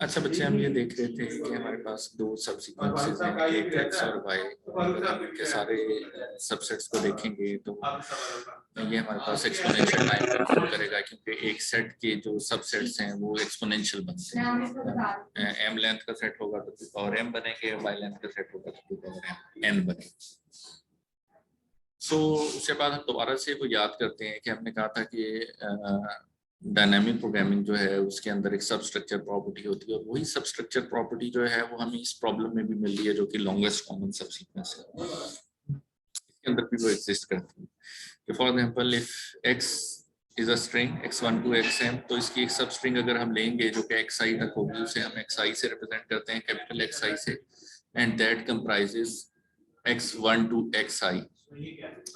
अच्छा बच्चे, हम ये देख रहे थे कि हमारे पास दो सब सीक्वेंसेस हैं, एक एक्स और वाई। अगर हम इनके सारे सबसेट्स को देखेंगे तो ये हमारे पास एक्सपोनेंशियल टाइम कंज्यूम करेगा, क्योंकि एक सेट के जो सबसेट्स हैं वो एक्सपोनेंशियल बनते हैं। एम लेंथ का सेट होगा तो टू पावर एम बनेंगे, वाई लेंथ का सेट होगा तो टू पावर एन बनेगा। सो उसके बाद हम दोबारा से वो याद करते हैं कि हमने कहा था कि डायनामिक प्रोग्रामिंग जो है उसके अंदर एक सब स्ट्रक्चर प्रॉपर्टी होती है, और वही सब स्ट्रक्चर प्रॉपर्टी जो है वो हमें इस प्रॉब्लम में भी मिल रही है, जो कि लॉन्गेस्ट कॉमन सब सीक्वेंस है। इसके अंदर भी वो एग्जिस्ट करती है कि for example if x is a string x1 to xm, तो इसकी एक सब स्ट्रिंग अगर हम लेंगे जो कि xi तक होगी, उसे हम xi से रिप्रेजेंट करते हैं, कैपिटल xi से, and that comprises x1 to xi,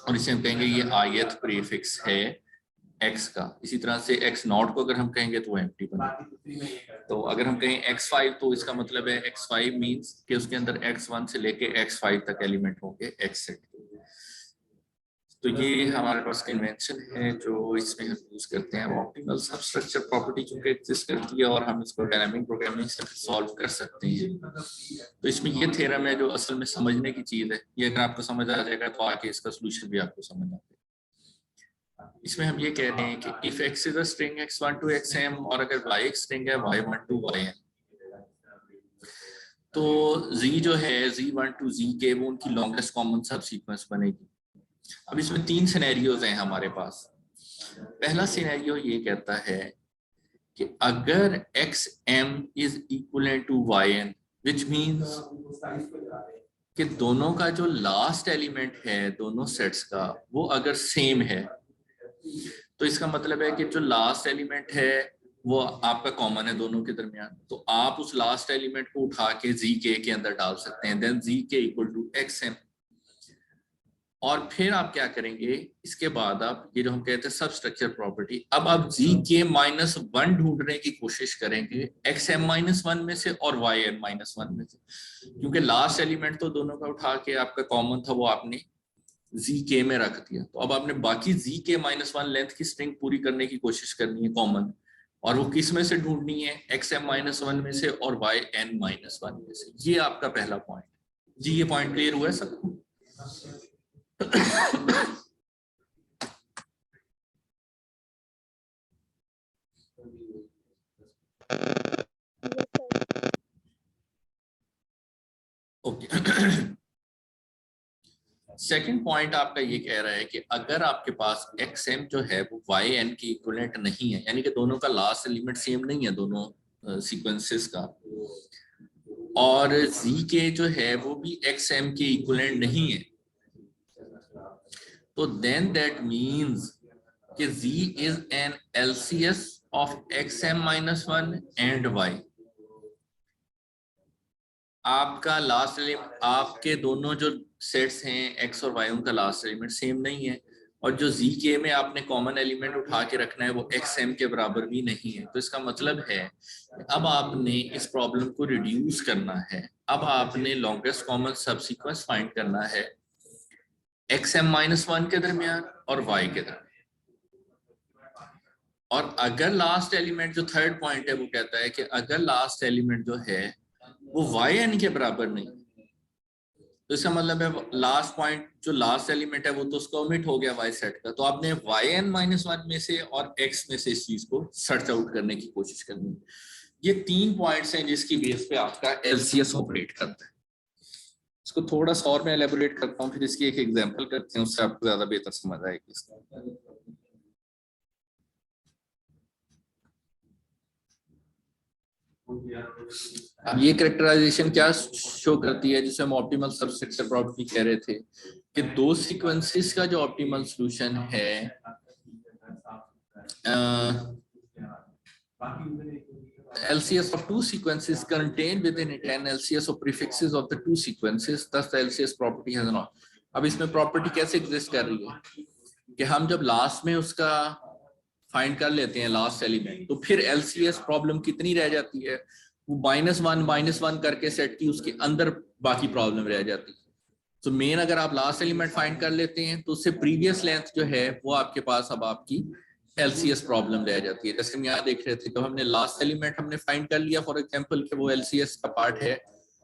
और इसे हम कहेंगे ये ith प्रीफिक्स है x का। इसी तरह से x नॉट को अगर हम कहेंगे तो वो एम्प्टी बनेगा। तो अगर हम कहें x5 तो इसका मतलब है x5 मींस कि उसके अंदर x1 से लेके x5 तक एलिमेंट होंगे x सेट के। तो ये हमारे पास कन्वेंशन है जो इसमें हम यूज करते हैं। ऑप्टिमल सब स्ट्रक्चर प्रॉपर्टी चूंकि एग्जिस्ट करती है और हम इसको डायनामिक प्रोग्रामिंग से सॉल्व कर सकते हैं। तो इसमें ये थ्योरम है जो असल में समझने की चीज है। ये अगर आपको समझ आ जाएगा तो आगे इसका सोल्यूशन भी आपको समझ आ जाएगा। इसमें हम ये कह रहे हैं कि if x is a string x1 to xm, और अगर y एक स्ट्रिंग है y1 to yn, तो z जो है z1 to zk वो उनकी लॉन्गेस्ट कॉमन सब सीक्वेंस बनेगी। अब इसमें तीन सिनेरियोज हैं हमारे पास। पहला सिनेरियो ये कहता है कि अगर xm is equal to yn, which means कि दोनों का जो लास्ट एलिमेंट है दोनों सेट्स का वो अगर सेम है, तो इसका मतलब है कि जो लास्ट एलिमेंट है वो आपका कॉमन है दोनों के दरमियान। तो आप उस लास्ट एलिमेंट को उठा के zk के अंदर डाल सकते हैं, then zk equal to xm। और फिर आप क्या करेंगे, इसके बाद आप ये जो हम कहते हैं सब स्ट्रक्चर प्रॉपर्टी, अब आप zk -1 ढूंढने की कोशिश करेंगे xm -1 में से और yn -1 में से, क्योंकि लास्ट एलिमेंट तो दोनों का उठा के आपका कॉमन था वो आपने zk में रख दिया। तो अब आपने बाकी zk -1 लेंथ की स्ट्रिंग पूरी करने की कोशिश करनी है कॉमन, और वो किस में से ढूंढनी है, xm -1 में से और yn -1 में से। ये आपका पहला पॉइंट जी। ये पॉइंट क्लियर हुआ है सबको? ओके। सेकंड पॉइंट आपका ये कह रहा है कि अगर आपके पास xm जो है वो yn की इक्विवेलेंट नहीं है, यानी कि दोनों का लास्ट एलिमेंट सेम नहीं है दोनों सीक्वेंसेस का, और zk जो है वो भी xm के इक्विवेलेंट नहीं है, तो देन दैट मींस कि z is an LCS of xm -1 and y। आपका लास्ट एलिमेंट, आपके दोनों जो सेट्स हैं x और y, उनका लास्ट एलिमेंट सेम नहीं है, और जो zk में आपने कॉमन एलिमेंट उठा के रखना है वो xm के बराबर भी नहीं है। तो इसका मतलब है अब आपने इस प्रॉब्लम को रिड्यूस करना है। अब आपने longest common sub sequence find करना है xm -1 के दरमियान और y के दरमियान। और अगर लास्ट एलिमेंट, जो थर्ड पॉइंट है, वो कहता है कि अगर लास्ट एलिमेंट जो है वो yn के बराबर नहीं, तो इसका मतलब है लास्ट पॉइंट, जो लास्ट एलिमेंट है वो तो उसका ओमिट हो गया y सेट का, तो आपने yn -1 में से और x में से इस चीज को सर्च आउट करने की कोशिश करनी है। ये तीन पॉइंट्स हैं जिसकी बेस पे आपका LCS ऑपरेट करता है। इसको थोड़ा सा और मैं एलेबोरेट करता हूँ, फिर इसकी एक एग्जांपल करते हैं, उससे आपको ज्यादा बेहतर समझ आएगी इसका। अब ये कैरेक्टराइजेशन क्या शो करती है, जिसे हम ऑप्टिमल सब स्ट्रक्चर प्रॉपर्टी कह रहे थे, कि दो सीक्वेंसेस का जो ऑप्टिमल सॉल्यूशन है, LCS of two sequences contained within it and LCS of prefixes of the two sequences, thus the LCS property has not। अब इसमें प्रॉपर्टी कैसे एग्जिस्ट कर रही है कि हम जब लास्ट में उसका फाइंड कर लेते हैं लास्ट एलिमेंट, तो फिर LCS प्रॉब्लम कितनी रह जाती है, वो -1 करके सेट की उसके अंदर बाकी प्रॉब्लम रह जाती है। तो मेन अगर आप लास्ट एलिमेंट फाइंड कर लेते हैं तो उससे प्रीवियस लेंथ जो है वो आपके पास अब आपकी LCS प्रॉब्लम रह जाती है। जैसे हम यहाँ देख रहे थे, तो हमने लास्ट एलिमेंट हमने फाइंड कर लिया फॉर एग्जांपल कि वो LCS का पार्ट है,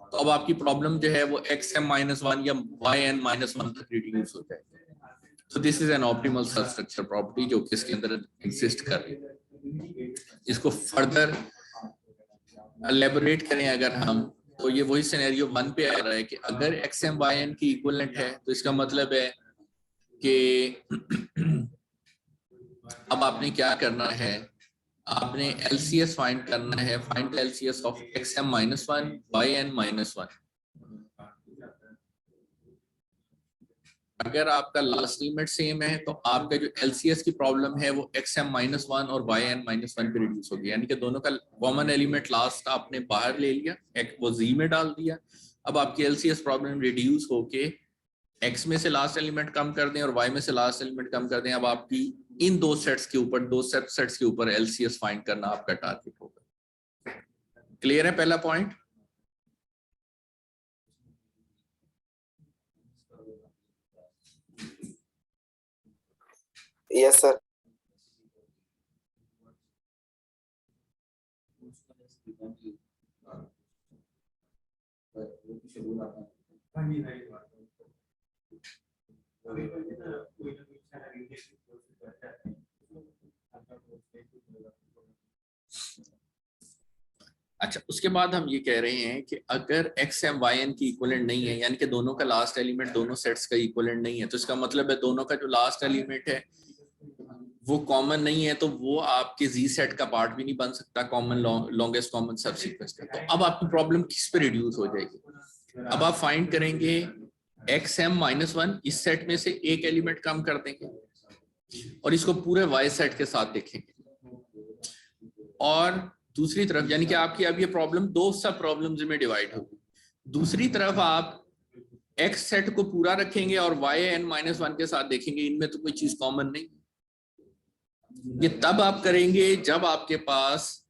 तो अब आपकी प्रॉब्लम जो है वो xm-1 या yn-1 तक रिड्यूस हो जाएगी। तो this is an optimal substructure property जो कि इसके अंदर एग्जिस्ट कर रही है। इसको फर्दर एलेबोरेट करें अगर हम, तो ये वही सिनेरियो 1 पे आ रहा है कि अगर xm-yn की इक्विवेलेंट है तो इसका मतलब है कि अब आपने क्या करना है, आपने LCS फाइंड करना है, find LCS of xm-1 yn-1। अगर आपका लास्ट लिमिट सेम है तो आपका जो LCS की प्रॉब्लम है वो xm-1 और yn-1 पे रिड्यूस होगी, यानी कि दोनों का कॉमन एलिमेंट लास्ट आपने बाहर ले लिया, वो z में डाल दिया। अब आपकी LCS प्रॉब्लम रिड्यूस होके x में से लास्ट एलिमेंट कम कर दें और y में से लास्ट एलिमेंट कम कर दें। अब आपकी इन दो सेट्स के ऊपर, दो सेट्स के ऊपर LCS फाइंड करना आपका टारगेट होगा। क्लियर है पहला पॉइंट? Yes sir. अच्छा, उसके बाद हम ये कह रहे हैं कि अगर xm-yn की इक्विवेलेंट नहीं है, यानी कि दोनों का लास्ट एलिमेंट दोनों सेट्स का इक्विवेलेंट नहीं है, तो इसका मतलब है दोनों का जो लास्ट एलिमेंट है वो कॉमन नहीं है, तो वो आपके z सेट का पार्ट भी नहीं बन सकता, कॉमन लॉन्गेस्ट कॉमन सबसीक्वेंस का। तो अब आपकी प्रॉब्लम किस पे रिड्यूस हो जाएगी? अब आप फाइंड करेंगे xm-1, इस सेट में से एक एलिमेंट कम कर देंगे और इसको पूरे y सेट के साथ देखेंगे, और दूसरी तरफ यानी कि आपकी अब ये प्रॉब्लम दो सब प्रॉब्लम्स में डिवाइड होगी। दूसरी तरफ आप x सेट को पूरा रखेंगे और yn-1 के साथ देखेंगे, इनमें तो कोई चीज कॉमन नहीं। ये तब आप करेंगे जब आपके पास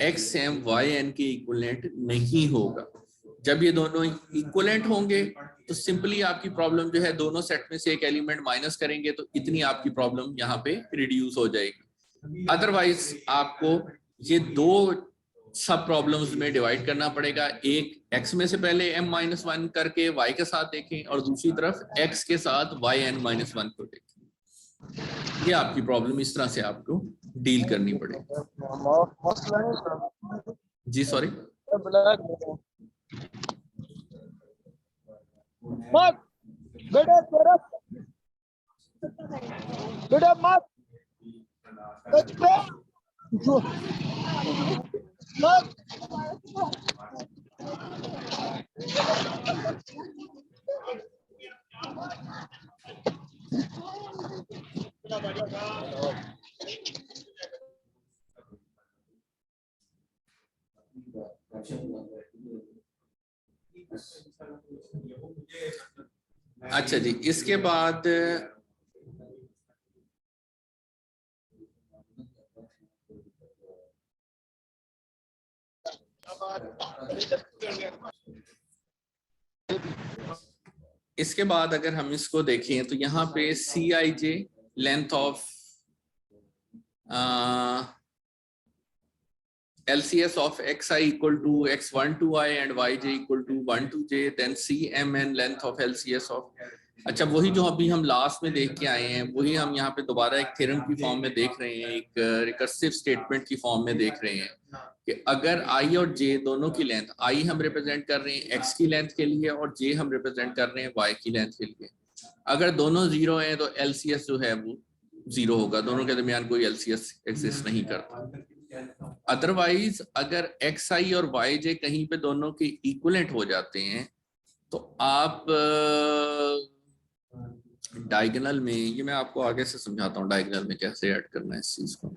xm-yn के इक्विवेलेंट नहीं होगा। जब ये दोनों इक्विवेलेंट होंगे तो सिंपली आपकी प्रॉब्लम जो है, दोनों सेट में से एक एलिमेंट माइनस करेंगे तो इतनी आपकी प्रॉब्लम यहाँ पे रिड्यूस हो जाएगी। अदरवाइज आपको ये दो सब प्रॉब्लम्स में डिवाइड करना पड़ेगा, एक x में से पहले m-1 करके y के साथ देखें और दूसरी तरफ x के साथ yn-1 को देखें। ये आपकी प्रॉब्लम इस तरह से आपको डील करनी पड़ेगी। जी सॉरी, अच्छा जी, इसके बाद अगर हम इसको देखें तो यहाँ पे Cij length of LCS of xi equal to x1 to I and yj equal to 1 to j, then Cmn length of LCS of। अच्छा, वही जो अभी हम लास्ट में देख के आए हैं वही हम यहाँ पे दोबारा एक थ्योरम की फॉर्म में देख रहे हैं, एक रिकर्सिव स्टेटमेंट की फॉर्म में देख रहे हैं कि अगर i और j दोनों की लेंथ, i हम रिप्रेजेंट कर रहे हैं x की लेंथ के लिए और j हम रिप्रेजेंट कर रहे हैं y की लेंथ के लिए, अगर दोनों जीरो हैं तो LCS जो है वो जीरो होगा, दोनों के दरमियान कोई LCS एग्जिस्ट नहीं करता। अदरवाइज अगर xi और yj कहीं पे दोनों के इक्विवेलेंट हो जाते हैं तो आप डायगोनल में, ये मैं आपको आगे से समझाता हूँ डायगोनल में कैसे ऐड करना है इस चीज को,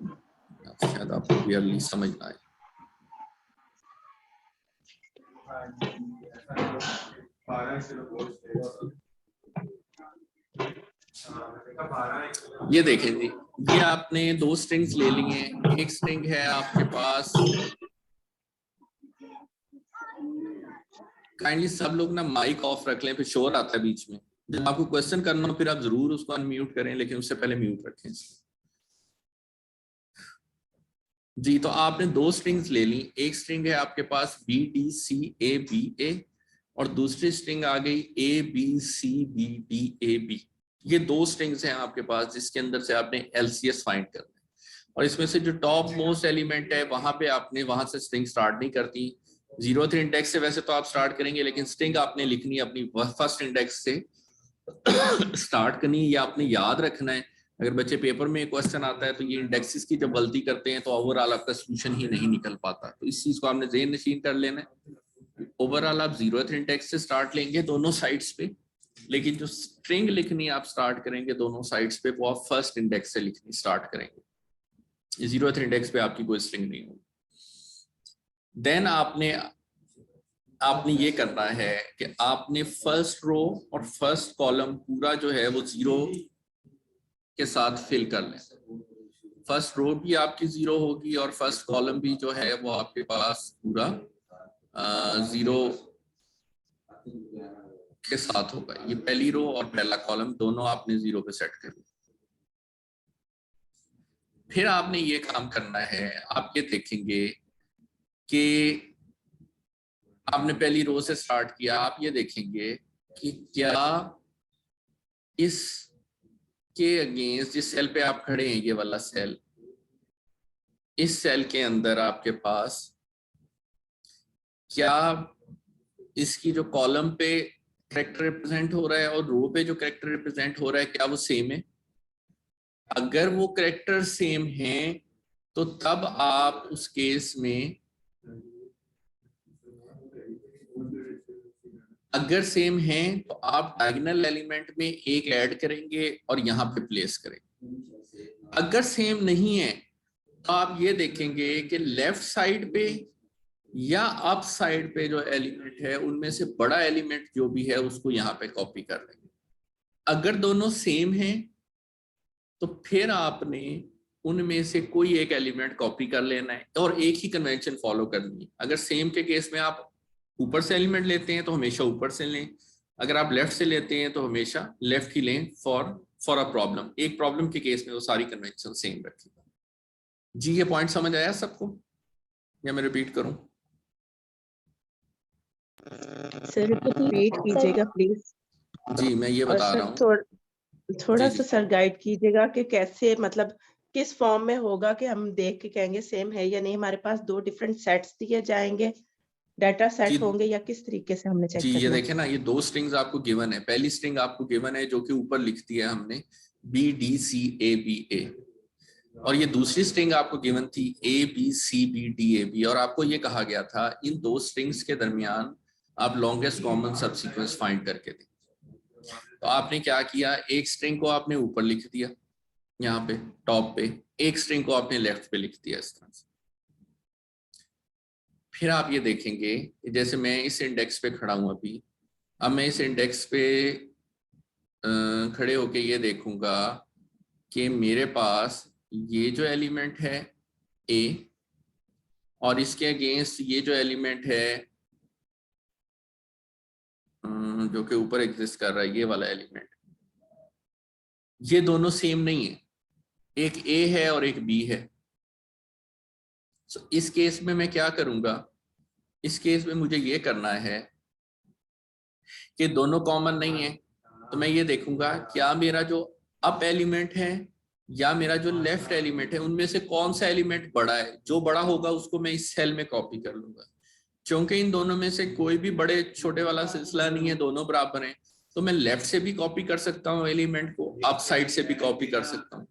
शायद आपको क्लियरली समझ ना आए। ये देखें जी, ये आपने दो स्ट्रिंग्स ले ली हैं। एक स्ट्रिंग है आपके पास, काइंडली सब लोग ना माइक ऑफ रख लें, फिर शोर आता है बीच में। जब आपको क्वेश्चन करना हो फिर आप जरूर उसको अनम्यूट करें, लेकिन उससे पहले म्यूट रखें। जी, तो आपने दो स्ट्रिंग्स ले ली, एक स्ट्रिंग है आपके पास BDCABA और दूसरी स्ट्रिंग आ गई ABCBDAB। ये दो स्ट्रिंग्स हैं आपके पास जिसके अंदर से आपने LCS फाइंड करना है, और इसमें से जो टॉप मोस्ट एलिमेंट है वहां पे आपने वहां से स्ट्रिंग स्टार्ट नहीं करती, 0th इंडेक्स से वैसे तो आप स्टार्ट करेंगे, लेकिन स्ट्रिंग आपने लिखनी है अपनी फर्स्ट इंडेक्स से स्टार्ट करनी है, या आपने याद रखना है। अगर बच्चे पेपर में क्वेश्चन आता है तो ये इंडेक्सेस की जब गलती करते हैं तो ओवरऑल आपका सोल्यूशन ही नहीं निकल पाता, तो इस चीज को आपने ज़हन नशीन कर लेना है। ओवरऑल आप 0th इंडेक्स से स्टार्ट लेंगे दोनों साइड्स पे, लेकिन जो स्ट्रिंग लिखनी आप स्टार्ट करेंगे दोनों साइड्स पे वो आप फर्स्ट इंडेक्स से लिखनी स्टार्ट करेंगे, 0th इंडेक्स पे आपकी कोई स्ट्रिंग नहीं होगी। देन आपने ये करना है कि आपने फर्स्ट रो और फर्स्ट कॉलम पूरा जो है वो 0 के साथ फिल कर लें। फर्स्ट रो भी आपकी 0 होगी और फर्स्ट कॉलम भी जो है वो आपके पास पूरा 0 के साथ होगा। ये पहली रो और पहला कॉलम दोनों आपने 0 पे सेट कर लिया। फिर आपने ये काम करना है, आप ये देखेंगे कि आपने पहली रो से स्टार्ट किया, आप ये देखेंगे कि क्या इस के अगेंस्ट जिस सेल पे आप खड़े हैं, ये वाला सेल, इस सेल के अंदर आपके पास क्या इसकी जो कॉलम पे कैरेक्टर रिप्रेजेंट हो रहा है और रो पे जो कैरेक्टर रिप्रेजेंट हो रहा है क्या वो सेम है? अगर वो कैरेक्टर सेम है तो तब आप उस केस में, अगर सेम है तो आप डायगोनल एलिमेंट में एक ऐड करेंगे और यहाँ पे प्लेस करेंगे। अगर सेम नहीं है तो आप ये देखेंगे कि लेफ्ट साइड पे या अप साइड पे जो एलिमेंट है उनमें से बड़ा एलिमेंट जो भी है उसको यहाँ पे कॉपी कर लेंगे। अगर दोनों सेम हैं तो फिर आपने उनमें से कोई एक एलिमेंट कॉपी कर लेना है और एक ही कन्वेंशन फॉलो करनी है। अगर सेम के केस में आप ऊपर से एलिमेंट लेते हैं तो हमेशा ऊपर से लें, अगर आप लेफ्ट से लेते हैं तो हमेशा लेफ्ट ही लें फॉर अ प्रॉब्लम। एक प्रॉब्लम के केस में वो सारी कन्वेंशन सेम रखेगा। जी, ये पॉइंट समझ आया सबको या मैं रिपीट करूं? सर रिपीट कीजिएगा प्लीज। जी, मैं ये बता रहा हूँ। थोड़ा सा सर गाइड कीजिएगा कि कैसे, मतलब किस फॉर्म में होगा कि हम देख के कहेंगे सेम है या नहीं। हमारे पास दो डिफरेंट सेट्स दिए जाएंगे, डाटा सेट होंगे, या किस तरीके से हमने चेक जी, करना? ये देखें ना, ये दो स्ट्रिंग्स आपको गिवन है। पहली स्ट्रिंग आपको गिवन है जो कि ऊपर लिख दिया है हमने BDCABA, और ये दूसरी स्ट्रिंग आपको गिवन थी ABCBDAB, और आपको ये कहा गया था इन दो स्ट्रिंग्स के दरमियान आप लॉन्गेस्ट कॉमन सबसीक्वेंस फाइंड करके दें। तो आपने क्या किया, एक स्ट्रिंग को आपने ऊपर लिख दिया यहाँ पे टॉप पे, एक स्ट्रिंग को आपने लेफ्ट पे लिख दिया इस तरह से। फिर आप ये देखेंगे जैसे मैं इस इंडेक्स पे खड़ा हूं अभी, अब मैं इस इंडेक्स पे खड़े होके ये देखूंगा कि मेरे पास ये जो एलिमेंट है A और इसके अगेंस्ट ये जो एलिमेंट है जो कि ऊपर एग्जिस्ट कर रहा है, ये वाला एलिमेंट, ये दोनों सेम नहीं है, एक A है और एक B है। तो इस केस में मैं क्या करूंगा, इस केस में मुझे ये करना है कि दोनों कॉमन नहीं है, तो मैं ये देखूंगा क्या मेरा जो अप एलिमेंट है या मेरा जो लेफ्ट एलिमेंट है उनमें से कौन सा एलिमेंट बड़ा है। जो बड़ा होगा उसको मैं इस सेल में कॉपी कर लूंगा। क्योंकि इन दोनों में से कोई भी बड़े छोटे वाला सिलसिला नहीं है, दोनों बराबर हैं, तो मैं लेफ्ट से भी कॉपी कर सकता हूँ एलिमेंट को, अप साइड से भी कॉपी कर सकता हूँ।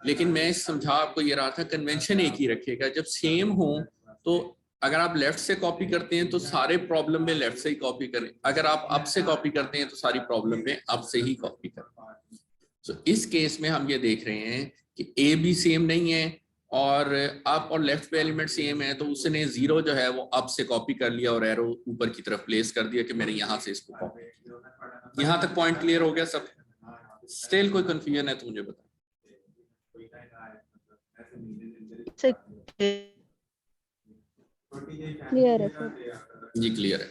लेकिन मैं समझा आपको ये रहा था कन्वेंशन एक ही रखेगा, जब सेम हो तो अगर आप लेफ्ट से कॉपी करते हैं तो सारे प्रॉब्लम में लेफ्ट से ही कॉपी करें, अगर आप अप से कॉपी करते हैं तो सारी प्रॉब्लम में अप से ही कॉपी करें। तो इस केस में हम ये देख रहे हैं कि ए भी सेम नहीं है और अप और लेफ्ट पे एलिमेंट सेम है, तो उसने 0 जो है वो अप से कॉपी कर लिया और एरो ऊपर की तरफ प्लेस कर दिया कि मैंने यहाँ से इसको कॉपी किया। यहाँ तक पॉइंट क्लियर हो गया सब? स्टिल कोई कंफ्यूजन है तो मुझे बताओ। क्लियर है सर। जी क्लियर है।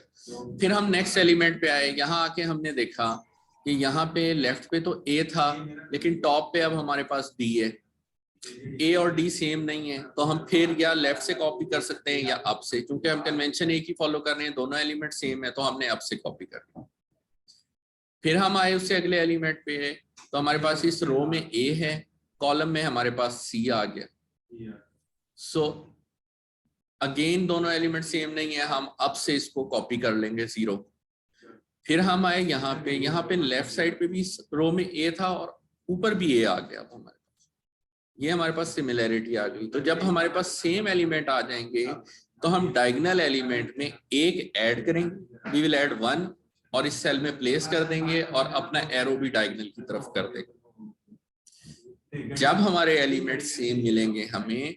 फिर हम नेक्स्ट एलिमेंट पे आए, यहाँ आके हमने देखा कि यहाँ पे लेफ्ट पे तो A था लेकिन टॉप पे अब हमारे पास B है। ए और डी सेम नहीं है तो हम फिर या लेफ्ट से कॉपी कर सकते हैं या अप से, क्योंकि हम कन्वेंशन एक ही फॉलो कर रहे हैं, दोनों एलिमेंट सेम है तो हमने अप से कॉपी कर लिया। फिर हम आए उससे अगले एलिमेंट पे, तो हमारे पास इस रो में ए है, कॉलम में हमारे पास सी आ गया। सो अगेन दोनों एलिमेंट सेम नहीं है, हम अप से इसको कॉपी कर लेंगे 0। फिर हम आए यहाँ पे लेफ्ट साइड पे भी रो में ए था और ऊपर भी ए आ गया, तो हमारे पास ये हमारे पास सिमिलैरिटी आ गई। तो जब हमारे पास सेम एलिमेंट आ जाएंगे तो हम डायगोनल एलिमेंट में एक ऐड करेंगे, वी विल ऐड 1 और इस सेल में प्लेस कर देंगे और अपना एरो भी डायगोनल की तरफ कर देंगे। जब हमारे एलिमेंट सेम मिलेंगे हमें,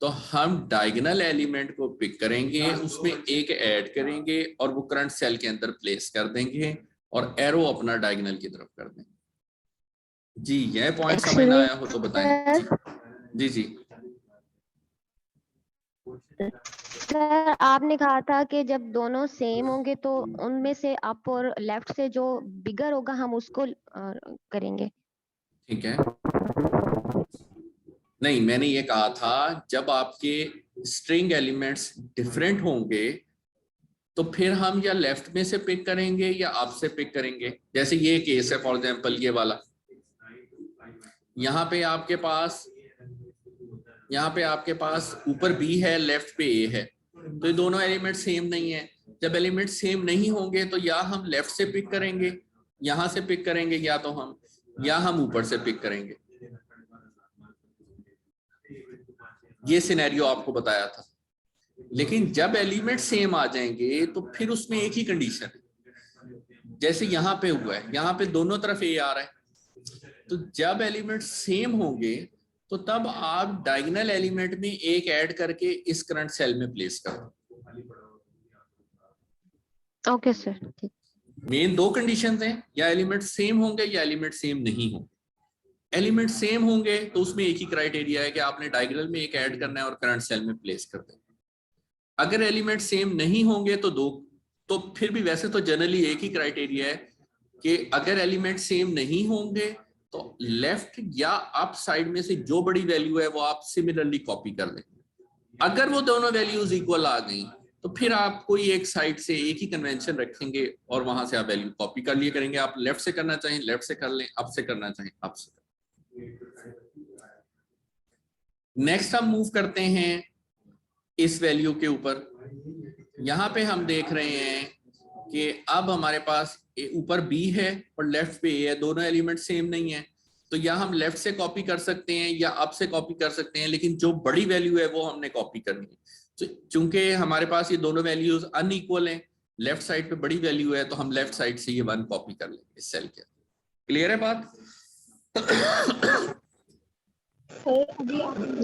तो हम डायगोनल एलिमेंट को पिक करेंगे, उसमें एक ऐड करेंगे और वो करंट सेल के अंदर प्लेस कर देंगे और एरो अपना डायगोनल की तरफ कर देंगे। जी यह पॉइंट समझ में आया हो तो बताएं। जी जी सर आपने कहा था कि जब दोनों सेम होंगे तो उनमें से अप और लेफ्ट से जो बिगर होगा हम उसको करेंगे। ठीक है, नहीं मैंने ये कहा था जब आपके स्ट्रिंग एलिमेंट्स डिफरेंट होंगे तो फिर हम या लेफ्ट में से पिक करेंगे या अप से पिक करेंगे। जैसे ये केस है फॉर एग्जांपल ये वाला, यहाँ पे आपके पास ऊपर बी है, लेफ्ट पे ए है, तो ये दोनों एलिमेंट सेम नहीं है। जब एलिमेंट सेम नहीं होंगे तो या हम लेफ्ट से पिक करेंगे, यहाँ से पिक करेंगे, या हम ऊपर से पिक करेंगे। ये सिनेरियो आपको बताया था। लेकिन जब एलिमेंट सेम आ जाएंगे तो फिर उसमें एक ही कंडीशन है, जैसे यहाँ पे हुआ है, यहाँ पे दोनों तरफ ए आ रहा है, तो जब एलिमेंट सेम होंगे तो तब आप डायगोनल एलिमेंट में एक ऐड करके इस करंट सेल में प्लेस कर दो। ओके सर, ठीक। मेन दो कंडीशंस हैं, या एलिमेंट सेम होंगे या एलिमेंट सेम नहीं होंगे। एलिमेंट सेम होंगे तो उसमें एक ही क्राइटेरिया है कि आपने डायगोनल में एक ऐड करना है और करंट सेल में प्लेस कर देना। अगर एलिमेंट सेम नहीं होंगे तो फिर भी वैसे तो जनरली एक ही क्राइटेरिया है कि अगर एलिमेंट सेम नहीं होंगे तो लेफ्ट या अप साइड में से जो बड़ी वैल्यू है वो आप सिमिलरली कॉपी कर लेंगे। अगर वो दोनों वैल्यूज इक्वल आ गई तो फिर आप कोई एक साइड से एक ही कन्वेंशन रखेंगे और वहां से आप वैल्यू कॉपी कर लिए करेंगे। आप लेफ्ट से करना चाहें लेफ्ट से कर लें, अप से करना चाहें अप से। नेक्स्ट हम मूव करते हैं इस वैल्यू के ऊपर। यहाँ पे हम देख रहे हैं कि अब हमारे पास ऊपर बी है और लेफ्ट पे ए है, दोनों एलिमेंट सेम नहीं है, तो या हम लेफ्ट से कॉपी कर सकते हैं या अप से कॉपी कर सकते हैं, लेकिन जो बड़ी वैल्यू है वो हमने कॉपी करनी है। तो चूंकि हमारे पास ये दोनों वैल्यूज अनइक्वल हैं, लेफ्ट साइड पे बड़ी वैल्यू है तो हम लेफ्ट साइड से ये 1 कॉपी कर लेंगे इस सेल के। क्लियर है बात?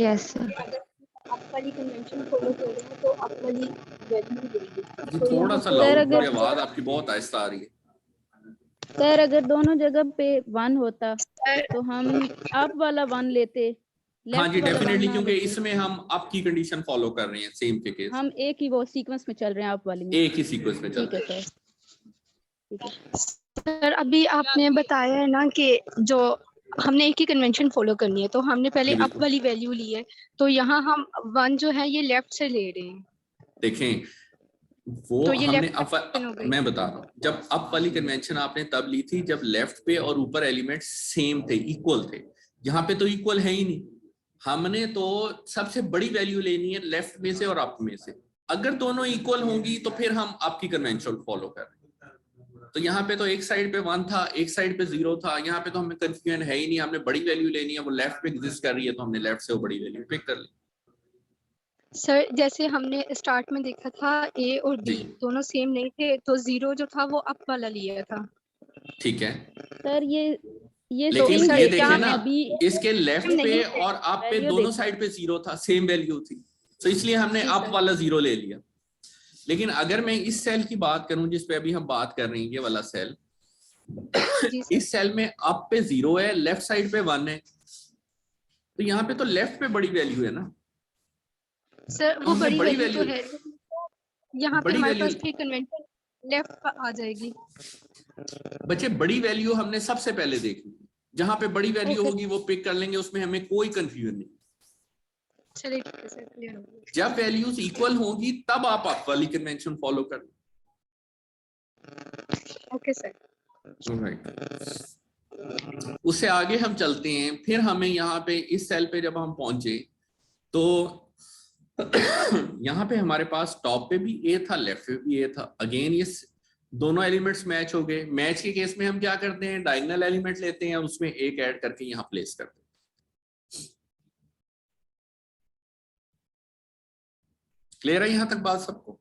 Yes sir. आप वाली कन्वेंशन फॉलो कर रहे हैं तो आप वाली वैल्यू देंगे। थोड़ा सा लाउड बोलिए, आवाज आपकी बहुत आहिस्ता आ रही है। सर अगर दोनों जगह पे 1 होता तो हम अप वाला 1 लेते। हाँ जी डेफिनेटली, क्योंकि लेते। इसमें हम अप की कंडीशन फॉलो कर रहे हैं सेम के केस। हम एक ही वो सीक्वेंस में चल रहे हैं अप वाली में। एक ही सीक्वेंस में चल ठीक है रहे हैं। सर, ठीक है। सर अभी आपने बताया है ना कि जो हमने एक ही कन्वेंशन फॉलो करनी है, तो हमने पहले अप वाली वैल्यू ली है, तो यहाँ हम 1 जो है ये लेफ्ट से ले रहे हैं। देखें वो तो ये हमने मैं बता रहा हूँ, जब अप वाली कन्वेंशन आपने तब ली थी जब लेफ्ट पे और ऊपर एलिमेंट सेम थे, इक्वल थे। यहाँ पे तो इक्वल है ही नहीं, हमने तो सबसे बड़ी वैल्यू लेनी है लेफ्ट में से और अप में से। अगर दोनों इक्वल होंगी तो फिर हम अप की कन्वेंशन फॉलो कर रहे हैं। तो यहाँ पे तो एक साइड पे 1 था, एक साइड पे 0 था, यहाँ पे तो हमें कंफ्यूजन है ही नहीं, हमने बड़ी वैल्यू लेनी है, वो लेफ्ट पे एग्जिस्ट कर रही है तो हमने लेफ्ट से वो बड़ी वैल्यू पिक कर ली। सर जैसे हमने स्टार्ट में देखा था ए और बी दोनों सेम नहीं थे, तो 0 जो था वो अप वाला लिया था। ठीक है सर ये लेकिन सर ये देखें ना, अभी इसके लेफ्ट पे और अप पे दोनों साइड पे 0 था, सेम वैल्यू थी, तो इसलिए हमने अप वाला 0 ले लिया। लेकिन अगर मैं इस सेल की बात करूं जिस पे अभी हम बात कर रहे हैं, ये वाला सेल, इस सेल में अप पे 0 है, लेफ्ट साइड पे 1 है, तो यहाँ पे तो लेफ्ट पे बड़ी वैल्यू है ना सर। वो बड़ी वैल्यू तो है, यहाँ पे हमारे पास फिर कन्वेंशन लेफ्ट पर आ जाएगी। बच्चे बड़ी वैल्यू हमने सबसे पहले देखनी, जहां पे बड़ी वैल्यू होगी वो पिक कर लेंगे, उसमें हमें कोई कंफ्यूजन नहीं। चलिए ठीक है सर, क्लियर हो गया। जब वैल्यूज इक्वल होंगी तब आप अप वाली कन्वेंशन फॉलो कर। Okay sir. राइट, उससे आगे हम चलते हैं। फिर हमें यहाँ पे इस सेल पे जब हम पहुंचे तो यहाँ पे हमारे पास टॉप पे भी ए था, लेफ्ट पे भी ए था। अगेन ये दोनों एलिमेंट्स मैच हो गए। मैच के केस में हम क्या करते हैं, डायगोनल एलिमेंट लेते हैं, उसमें एक ऐड करके यहाँ प्लेस करते हैं। क्लियर है यहाँ तक बात सबको?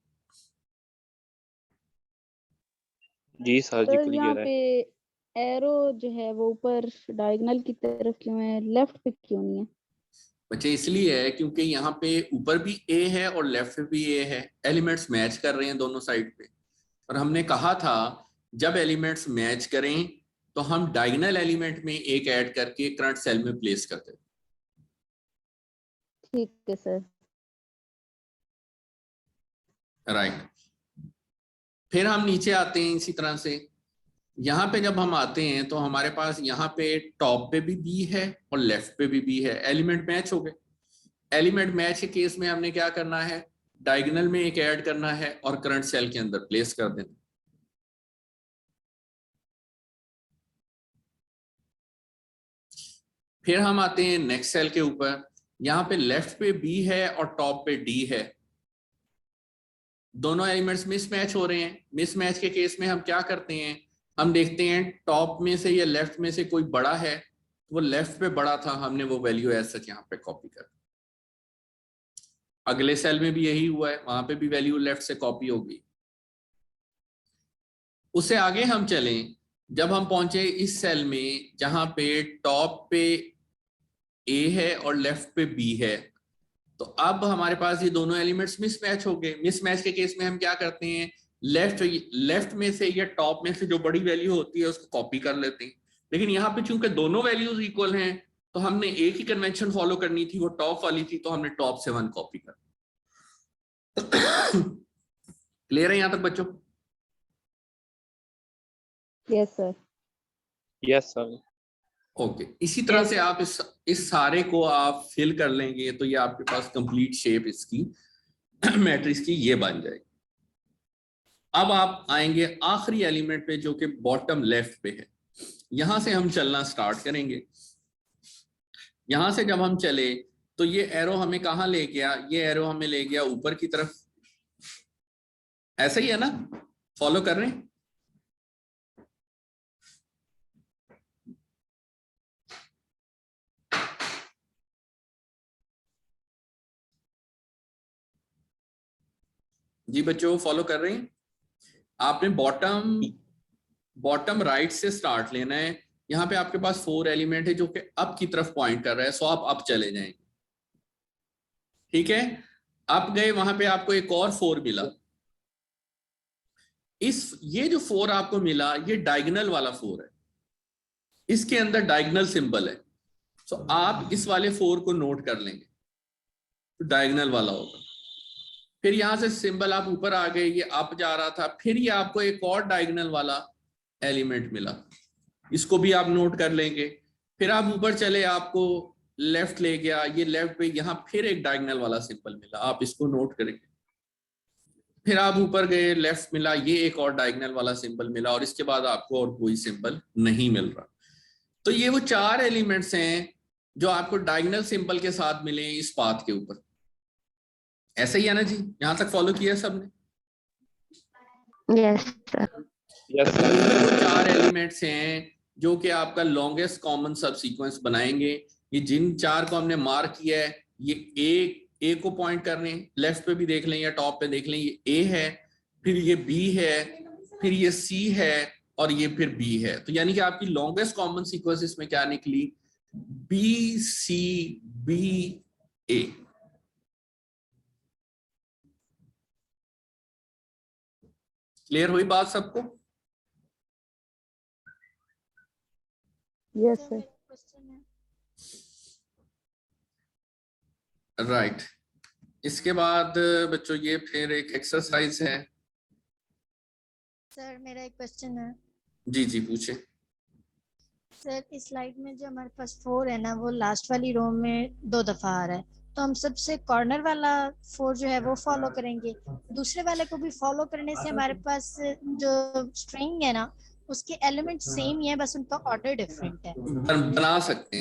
जी सर जी सर यहाँ क्लियर है। पे एरो जो है वो ऊपर डायगोनल की तरफ क्यों है, लेफ्ट पे क्यों नहीं है? बच्चे इसलिए है क्योंकि यहाँ पे ऊपर भी ए है और लेफ्ट पे भी ए है, एलिमेंट्स मैच कर रहे हैं दोनों साइड पे। और हमने कहा था जब एलिमेंट्स मैच करें तो हम डायगोनल एलिमेंट में एक ऐड करके करंट सेल में प्लेस करते हैं। ठीक है सर। राइट, फिर हम नीचे आते हैं इसी तरह से। यहाँ पे जब हम आते हैं तो हमारे पास यहाँ पे टॉप पे भी बी है और लेफ्ट पे भी बी है, एलिमेंट मैच हो गए। एलिमेंट मैच के केस में हमने क्या करना है, डायगोनल में एक ऐड करना है और करंट सेल के अंदर प्लेस कर देना। फिर हम आते हैं नेक्स्ट सेल के ऊपर। यहाँ पे लेफ्ट पे बी है और टॉप पे डी है, दोनों एलिमेंट्स मिसमैच हो रहे हैं। मिसमैच के केस में हम क्या करते हैं, हम देखते हैं टॉप में से या लेफ्ट में से कोई बड़ा है, वो लेफ्ट पे बड़ा था, हमने वो वैल्यू एज सच यहाँ पे कॉपी कर। अगले सेल में भी यही हुआ है, वहां पे भी वैल्यू लेफ्ट से कॉपी होगी। उससे आगे हम चलें, जब हम पहुंचे इस सेल में जहां पे टॉप पे ए है और लेफ्ट पे बी है, तो अब हमारे पास ये दोनों एलिमेंट्स मिसमैच हो गए। मिसमैच के केस में हम क्या करते हैं, लेफ्ट में से या टॉप में से जो बड़ी वैल्यू होती है उसको कॉपी कर लेते हैं। लेकिन यहाँ पे चूंकि दोनों वैल्यूज इक्वल हैं तो हमने एक ही कन्वेंशन फॉलो करनी थी, वो टॉप वाली थी, तो हमने टॉप से 1 कॉपी कर। क्लियर है यहाँ तक बच्चों? Yes sir. Yes sir. Okay, इसी तरह से आप इस सारे को आप फिल कर लेंगे तो ये आपके पास कंप्लीट शेप इसकी मैट्रिक्स की ये बन जाएगी। अब आप आएंगे आखिरी एलिमेंट पे जो कि बॉटम लेफ्ट पे है। यहां से हम चलना स्टार्ट करेंगे। यहां से जब हम चले तो ये एरो हमें कहाँ ले गया, ये एरो हमें ले गया ऊपर की तरफ। ऐसा ही है ना, फॉलो कर रहे हैं? जी बच्चों फॉलो कर रहे हैं? आपने बॉटम राइट से स्टार्ट लेना है। यहाँ पे आपके पास 4 एलिमेंट है जो कि अप की तरफ पॉइंट कर रहा है, सो आप अप चले जाएंगे। ठीक है, अप गए, वहां पे आपको एक और 4 मिला। ये जो 4 आपको मिला ये डायगोनल वाला 4 है, इसके अंदर डायगोनल सिंबल है, सो आप इस वाले 4 को नोट कर लेंगे तो डायगोनल वाला होगा। फिर यहां से सिंबल आप ऊपर आ गए, ये अप जा रहा था, फिर ये आपको एक और डायगोनल वाला एलिमेंट मिला, इसको भी आप नोट कर लेंगे। फिर आप ऊपर चले, आपको लेफ्ट ले गया, ये लेफ्ट पे यहाँ फिर एक डायगोनल वाला सिंबल मिला, आप इसको नोट करेंगे। फिर आप ऊपर गए, लेफ्ट मिला, ये एक और डायगोनल वाला सिंबल मिला, और इसके बाद आपको और कोई सिंबल नहीं मिल रहा। तो ये वो 4 एलिमेंट्स हैं जो आपको डायगोनल सिंबल के साथ मिले इस पाथ के ऊपर। ऐसा ही है ना जी, यहां तक फॉलो किया सबने? Yes sir. Yes sir. वो 4 एलिमेंट्स हैं जो कि आपका लॉन्गेस्ट कॉमन सब सीक्वेंस बनाएंगे। ये जिन 4 को हमने मार्क किया है, ये ए को पॉइंट कर रहे हैं, लेफ्ट पे भी देख लें या टॉप पे देख लें, ये ए है, फिर ये बी है, फिर ये सी है, और ये फिर बी है। तो यानी कि आपकी लॉन्गेस्ट कॉमन सीक्वेंस इसमें क्या निकली, बी सी बी ए। क्लियर हुई बात सबको? Yes sir. राइट, इसके बाद बच्चों ये फिर एक एक्सरसाइज है। सर मेरा एक क्वेश्चन है। जी जी पूछे। सर इस स्लाइड में जो हमारे पास 4 है ना, वो लास्ट वाली रो में 2 दफा आ रहा है, तो हम सबसे कॉर्नर वाला 4 जो है वो फॉलो करेंगे। दूसरे वाले को भी फॉलो करने से हमारे पास जो स्ट्रिंग है ना उसके एलिमेंट सेम ही है, बस उनका ऑर्डर डिफरेंट है। बना सकते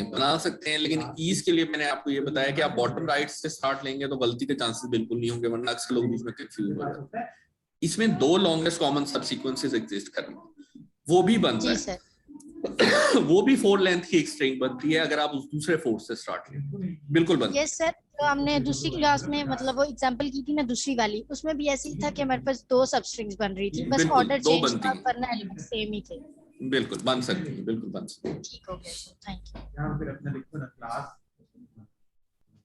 हैं, लेकिन ईज के लिए मैंने आपको ये बताया कि आप बॉटम राइट से स्टार्ट लेंगे तो गलती के चांसेस बिल्कुल नहीं होंगे, वरना अक्सर लोग इसमें कंफ्यूज हो जाते हैं। इसमें 2 longest common sub sequences exist करेंगे, वो भी बनता जी है सर। वो भी 4 लेंथ की एक स्ट्रिंग बनती है अगर आप उस दूसरे 4 से स्टार्ट लें, बिल्कुल बनता है। यस सर, तो हमने दूसरी क्लास में मतलब वो एग्जांपल की थी ना दूसरी वाली, उसमें भी ऐसे ही था कि हमारे पास 2 सब स्ट्रिंग्स बन रही थी, बस बिल्कुल, ऑर्डर 2 चेंज बनती था हैं, वरना एलिमेंट सेम ही थे। बिल्कुल बन सकती है, बिल्कुल बन सकती है। ठीक हो गया सर, थैंक यू।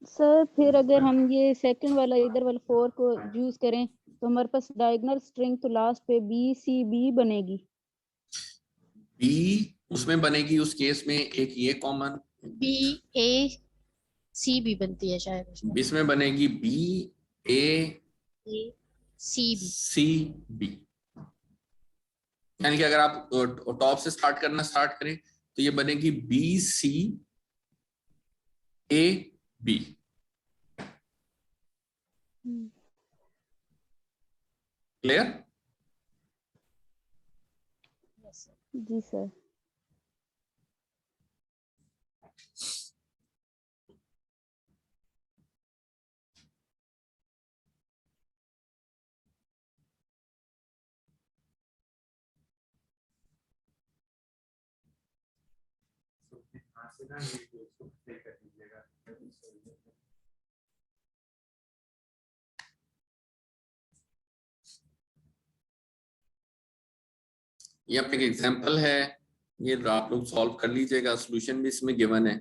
सर फिर अगर हम ये सेकंड वाला इधर वाला 4 को यूज करें तो हमारे पास डायगोनल स्ट्रिंग तो लास्ट पे BCB बनेगी। बी उसमें बनेगी उस केस में एक ये कॉमन, BAC भी बनती है शायद उसमें। इसमें बनेगी BACB, यानी कि अगर आप टॉप से स्टार्ट करें तो ये बनेगी BCAB। क्लियर? जी सर। ये अपने एक एग्जांपल है, ये आप लोग सॉल्व कर लीजिएगा, सॉल्यूशन भी इसमें गिवन है,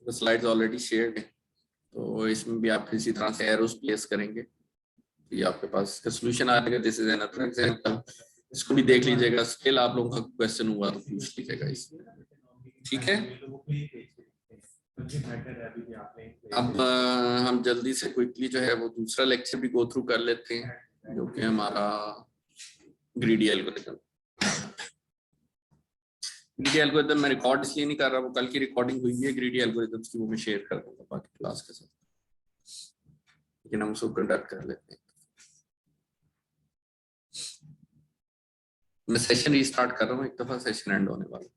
तो स्लाइड्स ऑलरेडी शेयर्ड है, तो इसमें भी आप इसी तरह से एरोस प्लेस करेंगे, ये आपके पास इसका सॉल्यूशन आ जाएगा। दिस इज अनदर एग्जांपल, इसको भी देख लीजिएगा, स्टिल आप लोगों का क्वेश्चन हुआ तो पूछ लीजिएगा इसमें, ठीक है। अब हम जल्दी से क्विकली जो है वो दूसरा लेक्चर भी गो थ्रू कर लेते हैं, जो कि हमारा ग्रीडी एल्गोरिथम। ग्रीडी एल्गोरिथम मैं रिकॉर्ड इसलिए नहीं कर रहा, वो कल की रिकॉर्डिंग हुई है ग्रीडी एल्गोरिथम्स की, वो मैं शेयर कर दूंगा बाकी क्लास के साथ, लेकिन हम उसको कंडक्ट कर लेते हैं। मैं सेशन रीस्टार्ट कर रहा हूँ, एक दफा सेशन एंड होने वाला है।